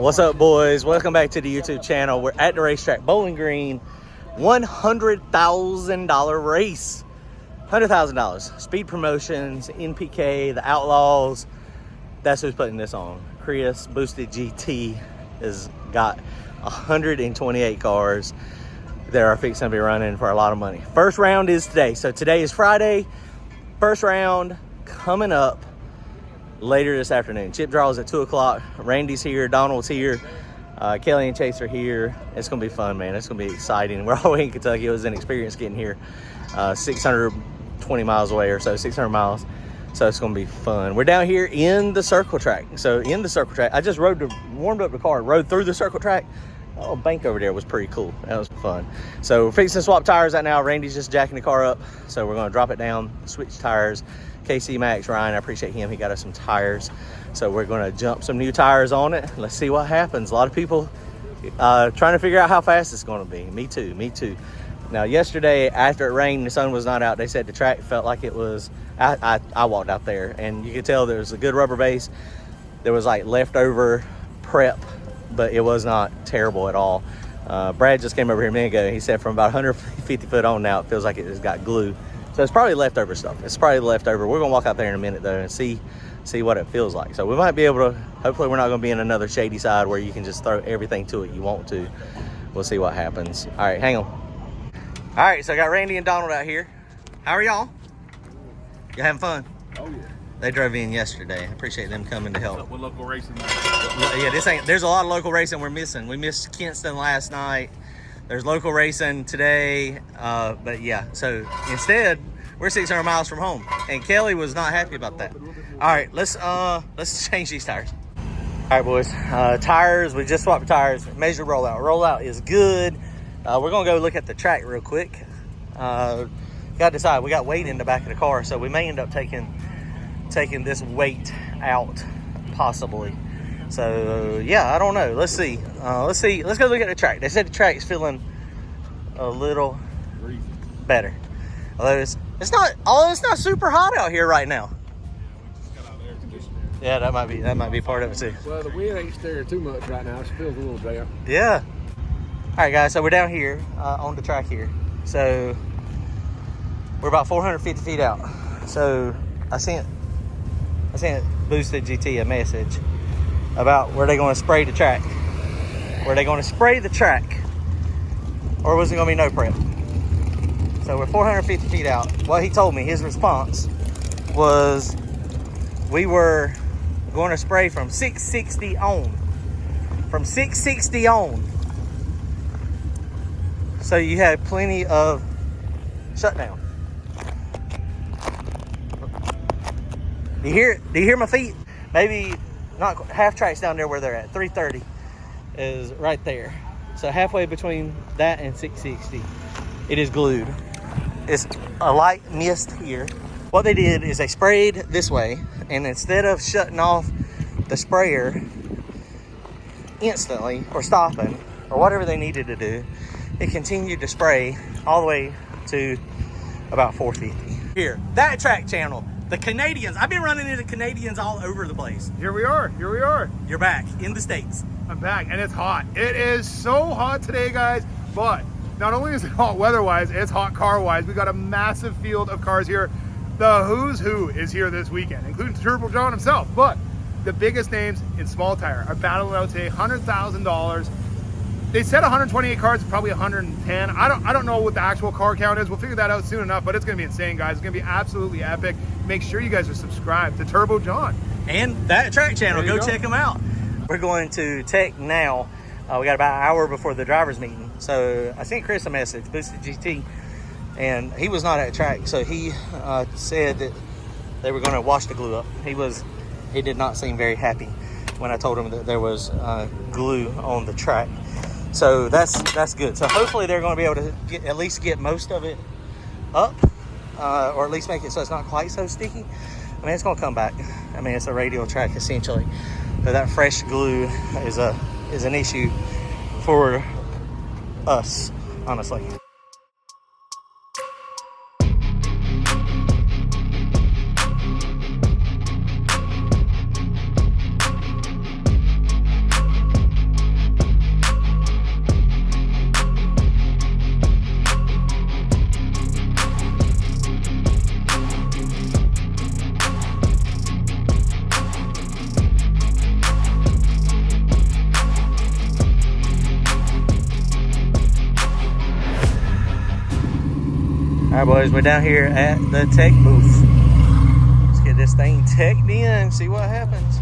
What's up, boys? Welcome back to the YouTube channel. We're at the racetrack, Bowling Green, $100,000 race. $100,000. Speed Promotions, NPK, the Outlaws. That's who's putting this on. Chris Boosted GT has got 128 cars that are fixing to be running for a lot of money. First round is today. So today is Friday. First round coming up later this afternoon. Chip draws at 2 o'clock. Randy's here. Donald's here. Kelly and Chase are here. It's going to be fun, man. It's going to be exciting. We're all the way in Kentucky. It was an experience getting here. 620 miles away or so, 600 miles. So it's going to be fun. We're down here in the circle track. So in the circle track, I just warmed up the car, rode through the circle track. Oh, bank over there was pretty cool. That was fun. So we're fixing to swap tires right now. Randy's just jacking the car up. So we're going to drop it down, switch tires. KC, Max, Ryan, I appreciate him. He got us some tires. So we're going to jump some new tires on it. Let's see what happens. A lot of people trying to figure out how fast it's going to be. Me too. Now, yesterday, after it rained, the sun was not out. They said the track felt like it was, I walked out there, and you could tell there was a good rubber base. There was like leftover prep, but it was not terrible at all. Brad just came over here a minute ago. He said from about 150 foot on now, it feels like it has got glue. So it's probably leftover stuff. It's probably leftover. We're going to walk out there in a minute, though, and see what it feels like. So we might be able to, hopefully we're not going to be in another shady side where you can just throw everything to it you want to. We'll see what happens. All right, hang on. All right, so I got Randy and Donald out here. How are y'all? You having fun? Oh, yeah. They drove in yesterday. I appreciate them coming to help. With local racing. Yeah, there's a lot of local racing we're missing. We missed Kinston last night. There's local racing today, but yeah. So instead, we're 600 miles from home, and Kelly was not happy about that. All right, let's change these tires. All right, boys. Tires. We just swapped tires. Measure rollout. Rollout is good. We're gonna go look at the track real quick. Got to decide. We got weight in the back of the car, so we may end up taking this weight out, possibly. So yeah, I don't know. Let's see. Let's go look at the track. They said the track's feeling a little better. Although it's not super hot out here right now. Yeah, that might be part of it too. Well, the wind ain't stirring too much right now. It feels a little damp. Yeah. All right, guys. So we're down here on the track here. So we're about 450 feet out. So I sent Boosted GT a message about where they're going to spray the track. Were they going to spray the track, or was it going to be no prep? So we're 450 feet out. What he told me, his response was, we were going to spray from 660 on. From 660 on. So you had plenty of shutdown. Do you hear my feet? Maybe not half track's down there where they're at. 330 is right there. So halfway between that and 660, it is glued. It's a light mist here. What they did is they sprayed this way, and instead of shutting off the sprayer instantly or stopping or whatever they needed to do, it continued to spray all the way to about 450. Here, that track channel. The Canadians. I've been running into Canadians all over the place. Here we are. You're back in the States. I'm back, and it's hot. It is so hot today, guys. But not only is it hot weather-wise, it's hot car-wise. We got a massive field of cars here. The who's who is here this weekend, including Turbo John himself. But the biggest names in small tire are battling out today. $100,000. They said 128 cars, it's probably 110. I don't know what the actual car count is. We'll figure that out soon enough, but it's gonna be insane, guys. It's gonna be absolutely epic. Make sure you guys are subscribed to Turbo John. And that track channel, go check them out. We're going to tech now. We got about an hour before the driver's meeting. So I sent Chris a message, Boosted GT, and he was not at the track. So he said that they were gonna wash the glue up. He did not seem very happy when I told him that there was glue on the track. So that's good. So hopefully they're going to be able to at least get most of it up, or at least make it so it's not quite so sticky. I mean, it's going to come back. I mean, it's a radial track essentially, but that fresh glue is an issue for us, honestly. All right, boys, we're down here at the tech booth. Let's get this thing teched in, see what happens.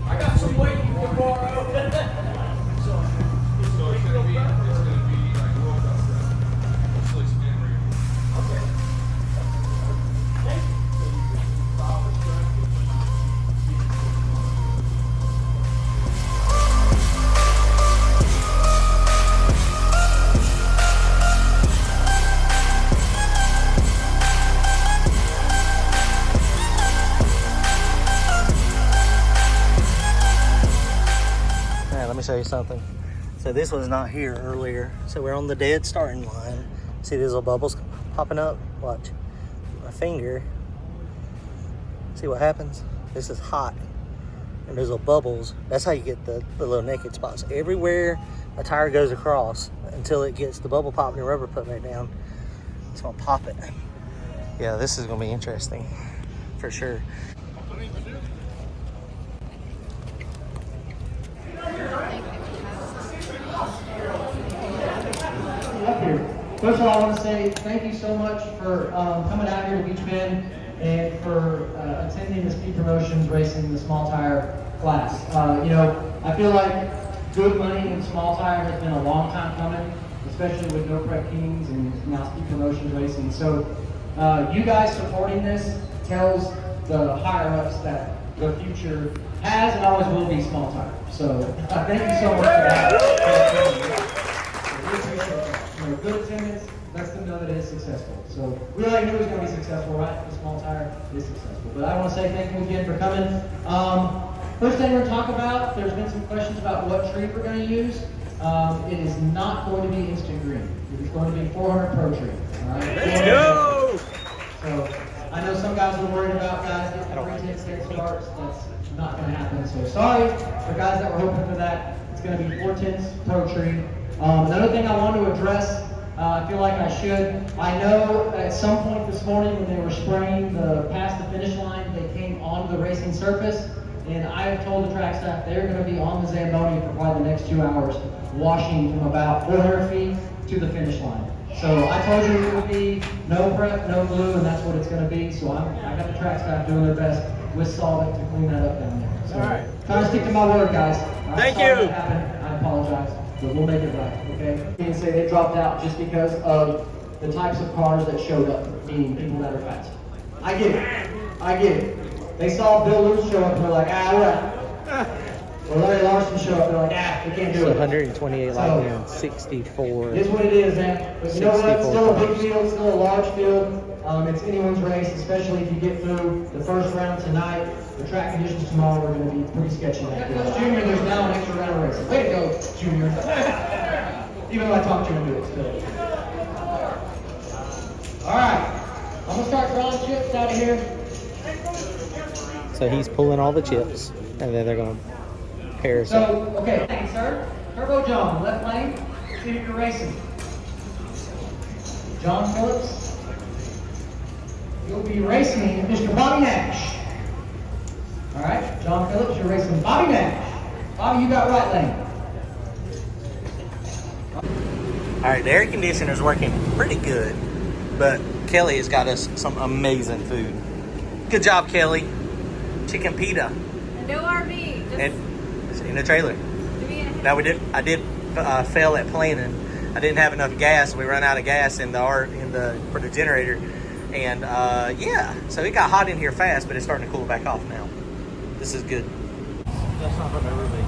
I got some weight you can borrow. So it's gonna be like World Cup stuff. It's like some memory. Okay. Let me show you something. So this was not here earlier. So we're on the dead starting line. See these little bubbles popping up? Watch. My finger. See what happens? This is hot. And there's little bubbles. That's how you get the little naked spots. Everywhere a tire goes across until it gets the bubble popped and the rubber put back down, it's gonna pop it. Yeah, this is gonna be interesting for sure. First of all, I want to say thank you so much for coming out here to Beech Bend and for attending the Speed Promotions Racing the small tire class. You know, I feel like good money in small tire has been a long time coming, especially with NoPrep Kings and now Speed Promotions Racing. So you guys supporting this tells the higher ups that the future has and always will be small tire. So thank you so much for that. You know, good attendance lets them know that it is successful. So we already knew it was going to be successful, right? The small tire is successful. But I want to say thank you again for coming. First thing we're going to talk about, there's been some questions about what tree we're going to use. It is not going to be instant green. It is going to be 400 Pro tree. All right? Let's go! So I know some guys were worried about guys getting 3/10 head starts. That's not going to happen. So sorry for guys that were hoping for that. It's going to be 4/10 Pro tree. Another thing I want to address, I feel like I should. I know at some point this morning when they were spraying past the finish line, they came onto the racing surface, and I have told the track staff they're going to be on the Zamboni for probably the next 2 hours, washing from about 400 feet to the finish line. So I told you it would be no prep, no glue, and that's what it's going to be. So I got the track staff doing their best with solvent to clean that up down there. So all right. Trying to stick to my word, guys. Thank Sorry you. that happened. I apologize. But we'll make it right, okay? And say they dropped out just because of the types of cars that showed up, meaning people that are fast. I get it. They saw Bill Lewis show up and they're like, we're out. Or Larry Larson show up and they're like, we can't do it. 128 light and 64. It is what it is, man. But you know what? It's still a big field, it's still a large field. It's anyone's race, especially if you get through the first round tonight. The track conditions tomorrow are going to be pretty sketchy. Junior, there's now an extra round of racing. Way to go, Junior. Even though I talked to him, do it still. All right, I'm going to start drawing chips out of here. So he's pulling all the chips, and then they're going to pair us up. So, okay, thanks, sir. Turbo John, left lane. See if you're racing. John Phillips. You'll be racing Mr. Bobby Nash. All right, John Phillips, you're racing Bobby Nash. Bobby, you got right lane. All right, the air conditioner's working pretty good, but Kelly has got us some amazing food. Good job, Kelly. Chicken pita. No RV. Just And in the trailer. Now we did. I did fail at planning. I didn't have enough gas. We ran out of gas for the generator, and yeah, so it got hot in here fast, but it's starting to cool back off now. This is good. That's not from everybody.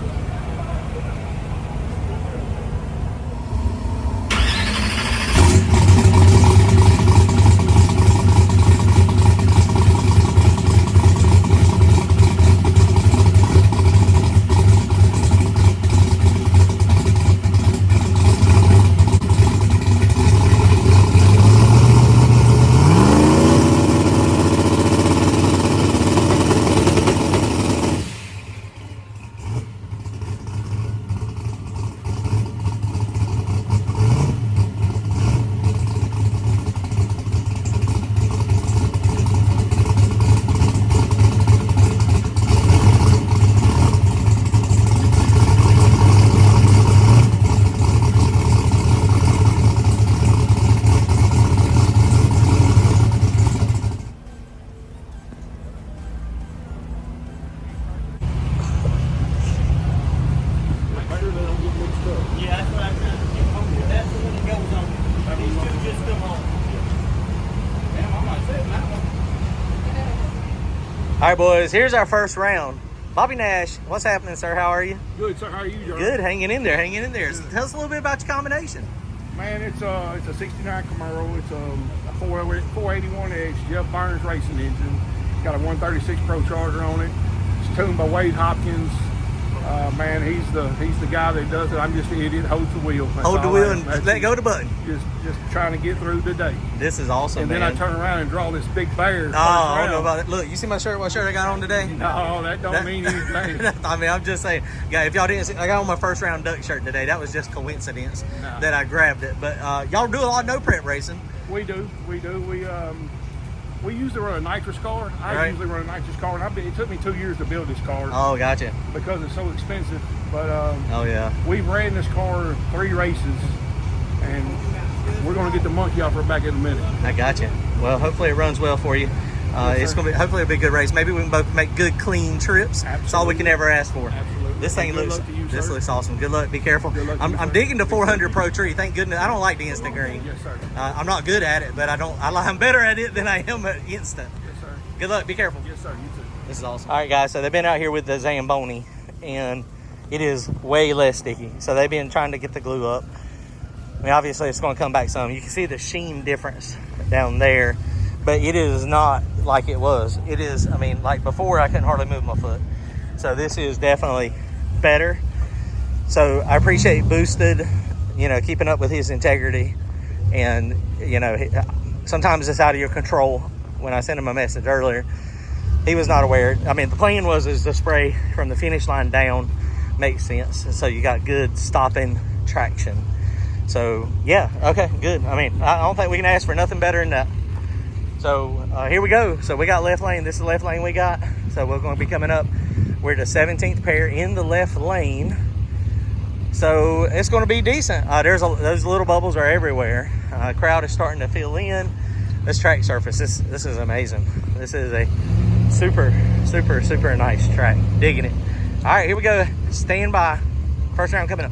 All right, boys, here's our first round. Bobby Nash, what's happening, sir? How are you? Good, sir. How are you, John? Good, hanging in there, hanging in there. So tell us a little bit about your combination. Man, it's a 69 Camaro. It's a 481X Jeff Burns racing engine. Got a 136 Pro Charger on it. It's tuned by Wade Hopkins. Man, he's the guy that does it. I'm just the idiot. Holds the wheel. Hold the wheel and let go of the button. Just trying to get through the day. This is awesome, and man. then I turn around and draw this big bear. Oh, I don't know about it. Look, you see my shirt? What shirt I got on today? No, that don't mean anything. I mean, I'm just saying. Yeah, if y'all didn't see, I got on my first round duck shirt today. That was just coincidence that I grabbed it. But y'all do a lot of no-prep racing. We do. We usually run a nitrous car. I usually run a nitrous car, and it took me 2 years to build this car. Oh, gotcha. Because it's so expensive. But oh yeah, we've ran this car 3 races, and we're going to get the monkey off her back in a minute. I gotcha. Well, hopefully it runs well for you. It's going to be hopefully a good race. Maybe we can both make good, clean trips. Absolutely. That's all we can ever ask for. Absolutely. This thing Good looks. luck to you, This sir. looks awesome. Good luck. Be careful. Good luck to you, I'm sir. digging the 400 Pro Tree. Thank goodness. I don't like the instant green. Yes, sir. I'm not good at it, but I'm better at it than I am at instant. Yes, sir. Good luck. Be careful. Yes, sir. You too. This is awesome. All right, guys. So they've been out here with the Zamboni, and it is way less sticky. So they've been trying to get the glue up. I mean, obviously it's going to come back some. You can see the sheen difference down there, but it is not like it was. It is, I mean, like before I couldn't hardly move my foot. So this is definitely better. So I appreciate Boosted, keeping up with his integrity. And, sometimes it's out of your control. When I sent him a message earlier, he was not aware. I mean, the plan was the spray from the finish line down makes sense. And so you got good stopping traction. So yeah, okay, good. I mean, I don't think we can ask for nothing better than that. So here we go. So we got left lane. This is the left lane we got. So we're going to be coming up. We're the 17th pair in the left lane. So it's going to be decent. Those little bubbles are everywhere. Crowd is starting to fill in. This track surface, this is amazing. This is a super, super, super nice track. Digging it. All right, here we go. Stand by. First round coming up.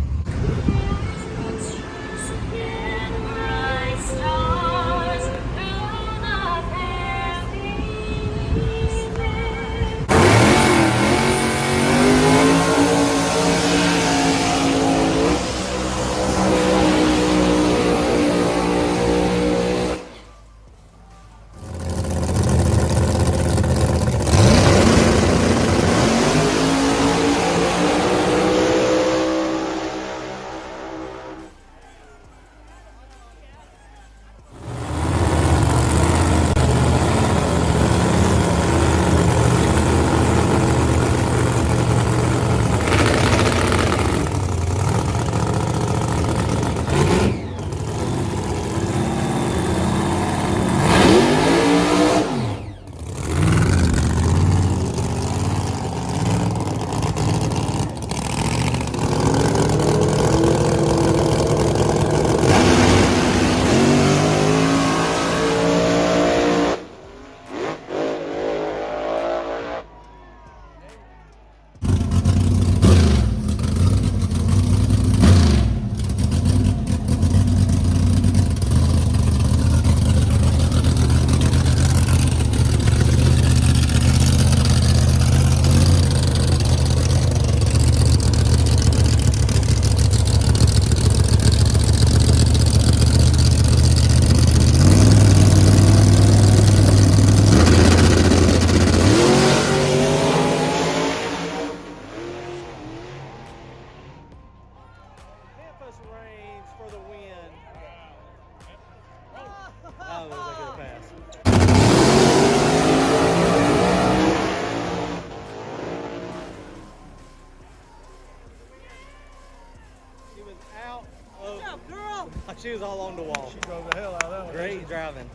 She was all on the wall. She drove the hell out of that one. Great driving.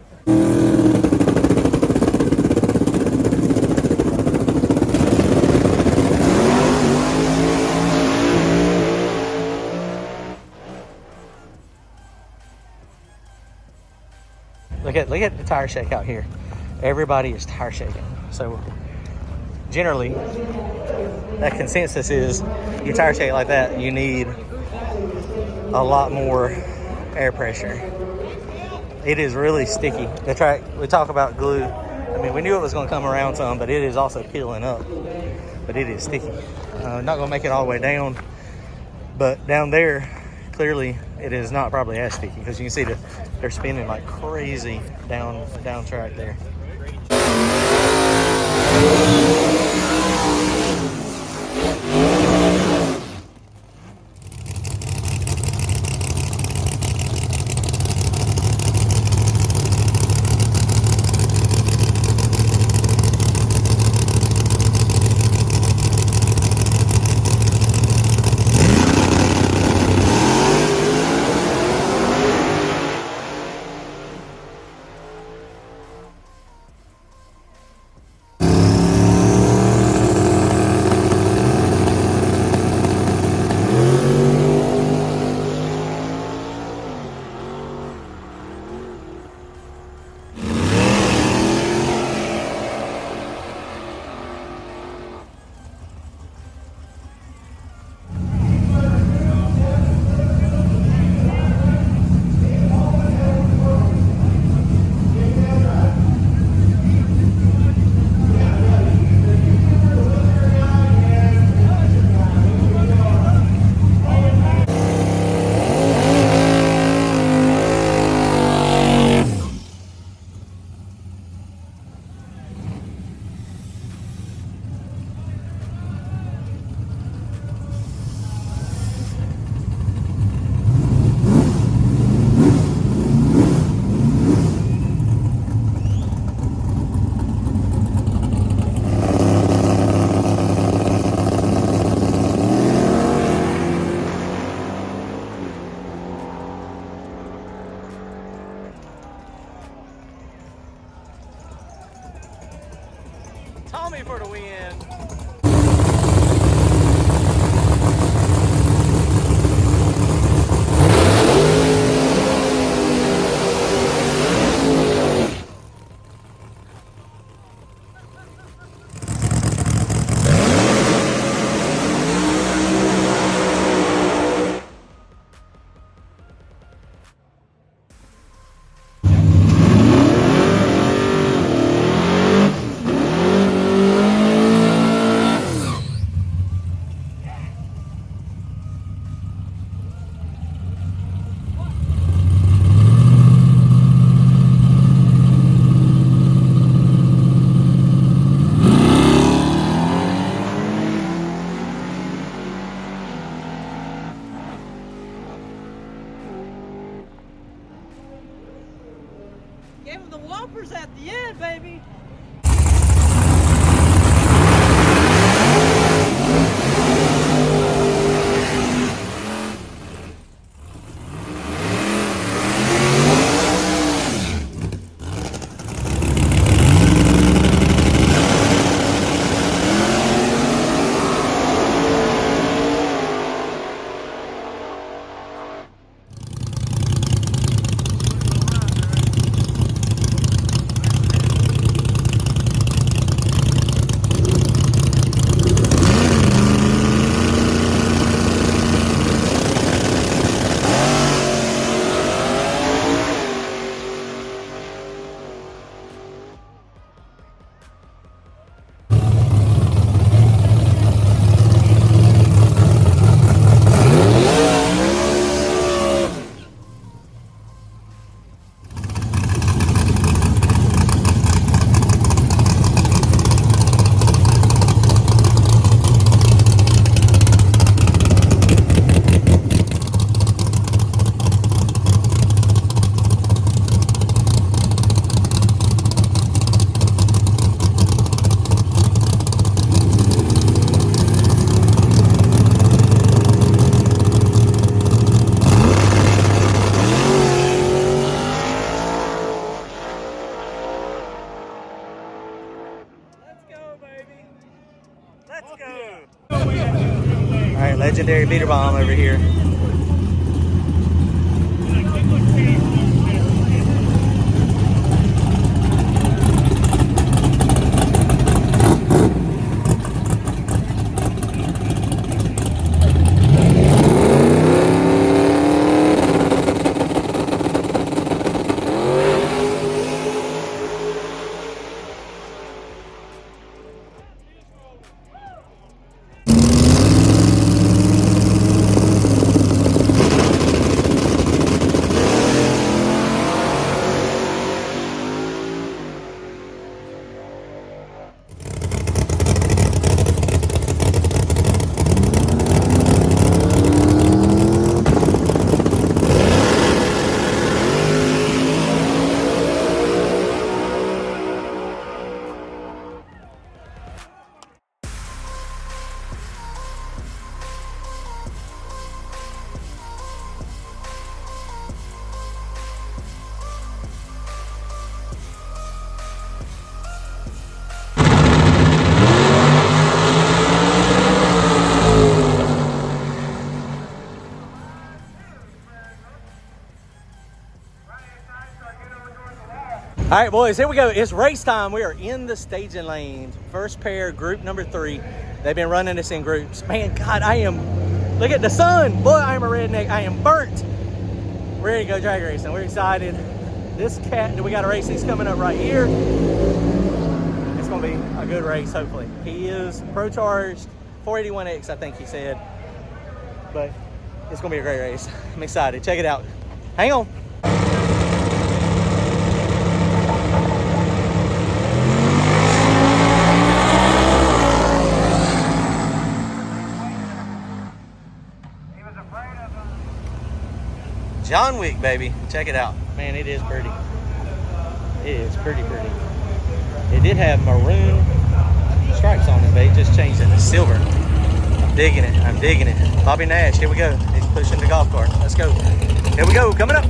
Look at the tire shake out here. Everybody is tire shaking. So generally, that consensus is you tire shake like that, you need a lot more air pressure. It is really sticky. The track, we talk about glue. I mean, we knew it was going to come around some, but it is also peeling up. But it is sticky. Not going to make it all the way down. But down there, clearly, it is not probably as sticky because you can see that they're spinning like crazy down track there. Tommy for the win. Gave him the whoppers at the end, baby. Legendary beater bomb over here. right, boys, here we go. It's race time. We are in the staging lanes. First pair, group number 3. They've been running this in groups. Man, God, look at the sun. Boy, I am a redneck. I am burnt. Ready to go drag racing. We're excited. This cat, we got a race. He's coming up right here. It's going to be a good race, hopefully. He is pro-charged, 481X, I think he said. But it's going to be a great race. I'm excited. Check it out. Hang on. John Wick, baby. Check it out. Man, it is pretty. It is pretty. It did have maroon stripes on it, but it just changed it to silver. I'm digging it. Bobby Nash, here we go. He's pushing the golf cart. Let's go. Here we go, coming up.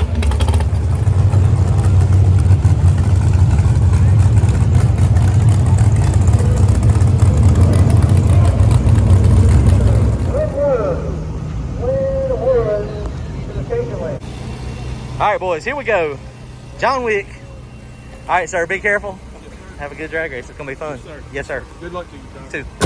All right, boys, here we go. John Wick. All right, sir, be careful. Have a good drag race. It's going to be fun. Yes, sir. Yes, sir. Good luck to you, John. Too.